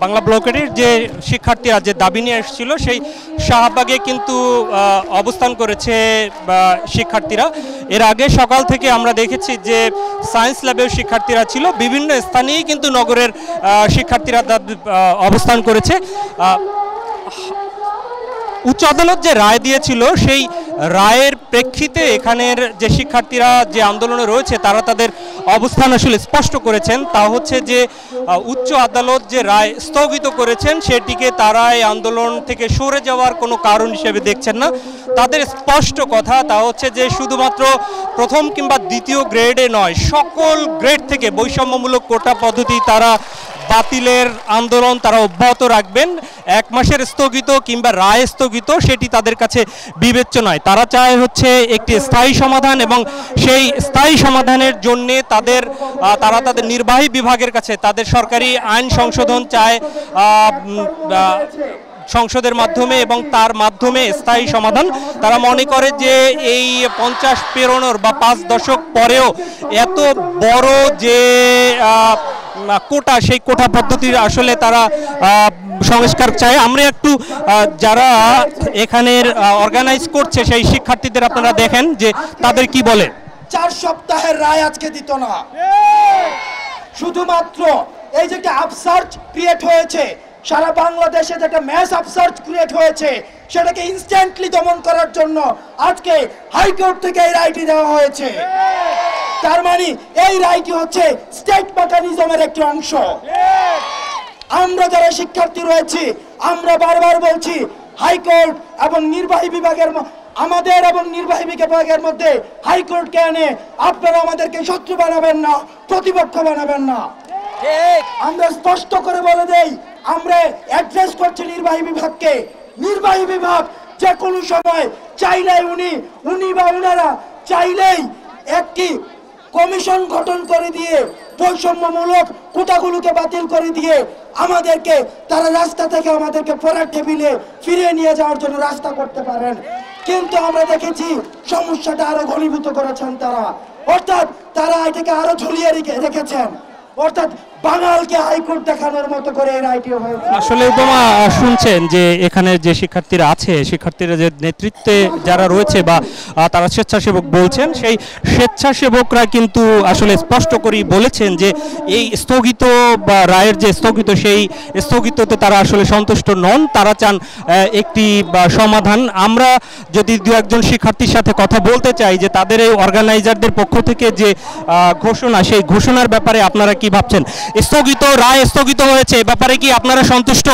বাংলা ব্লকের যে শিক্ষার্থীরা যে দাবি নিয়ে এসেছিল সেই শাহবাগে কিন্তু অবস্থান করেছে শিক্ষার্থীরা। এর আগে সকাল থেকে আমরা দেখেছি যে সায়েন্স ল্যাবের শিক্ষার্থীরা ছিল, বিভিন্ন স্থানেই কিন্তু নগরের শিক্ষার্থীরা অবস্থান করেছে। উচ্চ আদালত যে রায় দিয়েছিল সেই রায়ের প্রেক্ষিতে এখানের যে শিক্ষার্থীরা যে আন্দোলনে রয়েছে তারা তাদের অবস্থান আসলে স্পষ্ট করেছেন। তা হচ্ছে যে উচ্চ আদালত যে রায় স্থগিত করেছেন সেটিকে তারা এই আন্দোলন থেকে সরে যাওয়ার কোনো কারণ হিসেবে দেখছেন না। তাদের স্পষ্ট কথা তা হচ্ছে যে শুধুমাত্র প্রথম কিংবা দ্বিতীয় গ্রেডে নয়, সকল গ্রেড থেকে বৈষম্যমূলক কোটা পদ্ধতি তারা বাতিলের আন্দোলন তারা অব্যাহত রাখবেন। 1 মাসের স্থগিত কিংবা রায় স্থগিত সেটি তাদের কাছে বিবেচ্য নয়। তারা চায় হচ্ছে একটি স্থায়ী সমাধান এবং সেই স্থায়ী সমাধানের জন্যে তারা তাদের নির্বাহী বিভাগের কাছে তাদের সরকারি আইন সংশোধন চায় সংসদের মাধ্যমে এবং তার মাধ্যমে স্থায়ী সমাধান। তারা মনে করে যে এই 50 পেরোনোর বা 5 দশক পরেও এত বড় যে কোটা সেই কোটা পদ্ধতির আসলে তারা সংস্কার চায়। আমরা একটু যারা এখানের অর্গানাইজ করছে সেই শিক্ষার্থীদের আপনারা দেখেন যে তাদের কি বলে। 4 সপ্তাহের রায় আজকে দিত না, শুধুমাত্র এই যে একটা আপসার্চ ক্রিয়েট হয়েছে সারা বাংলাদেশে, যেটা ম্যাস আপসার্চ ক্রিয়েট হয়েছে সেটাকে ইনস্ট্যান্টলি দমন করার জন্য আজকে হাইকোর্ট থেকে এই রায়টি দেওয়া হয়েছে। তার মানে এই রায়টি হচ্ছে স্টেট মেকানিজমের একটি অংশ। আমরা যারা শিক্ষার্থী রয়েছি আমরা বারবার বলছি হাইকোর্ট এবং নির্বাহী বিভাগের আমাদের এবং নির্বাহী বিভাগের মধ্যে হাইকোর্টকে এনে আপনারা আমাদেরকে শত্রু বানাবেন না, প্রতিপক্ষ বানাবেন না। আমরা স্পষ্ট করে বলে দেই, আমরা অ্যাড্রেস করছি নির্বাহী বিভাগকে। নির্বাহী বিভাগ যে কোনো সময় চাইলেই উনি বা উনারা চাইলেই একটি কমিশন গঠন করে দিয়ে বৈষম্যমূলক কোটাগুলোকে বাতিল করে দিয়ে আমাদেরকে তারা রাস্তা থেকে আমাদেরকে পরের টেবিলে ফিরিয়ে নিয়ে যাওয়ার জন্য রাস্তা করতে পারেন। কিন্তু আমরা দেখেছি সমস্যাটা আরো ঘনীভূত করেছেন তারা, অর্থাৎ তারা এটাকে আরো ঝুলিয়ে রেখেছেন, অর্থাৎ বাঙালকে হাইকোর্ট দেখানোর মতো করে এই রায়টি হয়েছে। আসলে উপমা শুনছেন যে এখানে যে শিক্ষার্থীরা আছে, শিক্ষার্থীরা যে নেতৃত্বে যারা রয়েছে বা তারা স্বেচ্ছাসেবক বলছেন, সেই স্বেচ্ছাসেবকরা কিন্তু আসলে স্পষ্ট করেই বলেছেন যে এই স্থগিত বা রায়ের যে স্থগিত সেই স্থগিততে তারা আসলে সন্তুষ্ট নন, তারা চান একটি সমাধান। আমরা যদি 2-1 শিক্ষার্থীর সাথে কথা বলতে চাই যে তাদের এই অর্গানাইজারদের পক্ষ থেকে যে ঘোষণা, সেই ঘোষণার ব্যাপারে আপনারা কি ভাবছেন? স্থগিত রায় স্থগিত হয়েছে, ব্যাপারে কি আপনারা সন্তুষ্ট?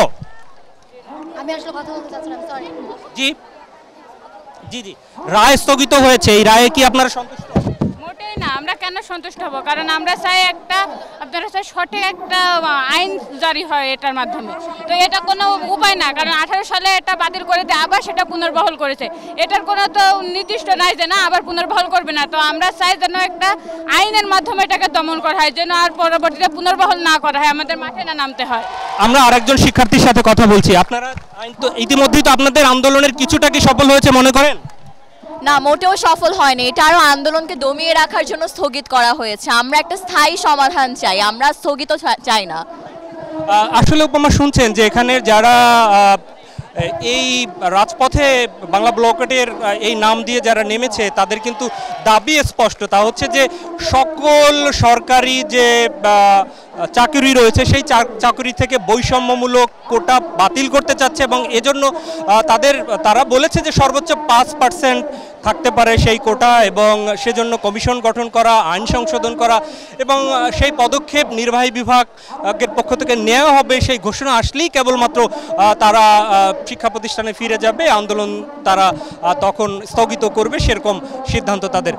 আমি আসলে কথা বলতে চাচ্ছিলাম, সরি। জি জি জি, রায় স্থগিত হয়েছে, এই রায়ে কি আপনারা সন্তুষ্ট? মোটেই না। আমরা কেন সন্তুষ্ট হব? কারণ আমরা চাই আপনারা চাই সঠিক একটা আইন জারি হয় এটার মাধ্যমে। তো এটা কোনো উপায় না, কারণ 18 সালে এটা বাতিল করে দিয়ে আবার সেটা পুনর্বহাল করেছে। এটার কোনো তো নির্দিষ্ট নাই যে না আবার পুনর্বহাল করবে না। তো আমরা চাই যেন একটা আইনের মাধ্যমে এটাকে দমন করা হয়, যেন আর পরবর্তীতে পুনর্বহাল না করা হয়, আমাদের মাঠে না নামতে হয়। আমরা আরেকজন শিক্ষার্থীর সাথে কথা বলছি। আপনারা আইন তো ইতিমধ্যেই তো আপনাদের আন্দোলনের কিছুটা কি সফল হয়েছে মনে করেন? না, মোটেও সফল হয়নি। এটা আরো আন্দোলনকে দমিয়ে রাখার জন্য স্থগিত করা হয়েছে। আমরা একটা স্থায়ী সমাধান চাই, আমরা স্থগিত চাই না। আসলে উপমা শুনছেন যে এখানে যারা এই রাজপথে বাংলা ব্লকেটের এই নাম দিয়ে যারা নেমেছে তাদের কিন্তু দাবি স্পষ্ট, তা হচ্ছে যে সকল সরকারি যে চাকরি রয়েছে সেই চাকরি থেকে বৈষম্যমূলক কোটা বাতিল করতে চাচ্ছে এবং এজন্য তারা বলেছে যে সর্বোচ্চ 5% থাকতে পারে সেই কোটা এবং সেজন্য কমিশন গঠন করা, আইন সংশোধন করা এবং সেই পদক্ষেপ নির্বাহী বিভাগের পক্ষ থেকে নেওয়া হবে। সেই ঘোষণা আসলেই কেবলমাত্র তারা শিক্ষা প্রতিষ্ঠানে ফিরে যাবে, আন্দোলন তারা তখন স্থগিত করবে, সেরকম সিদ্ধান্ত তাদের।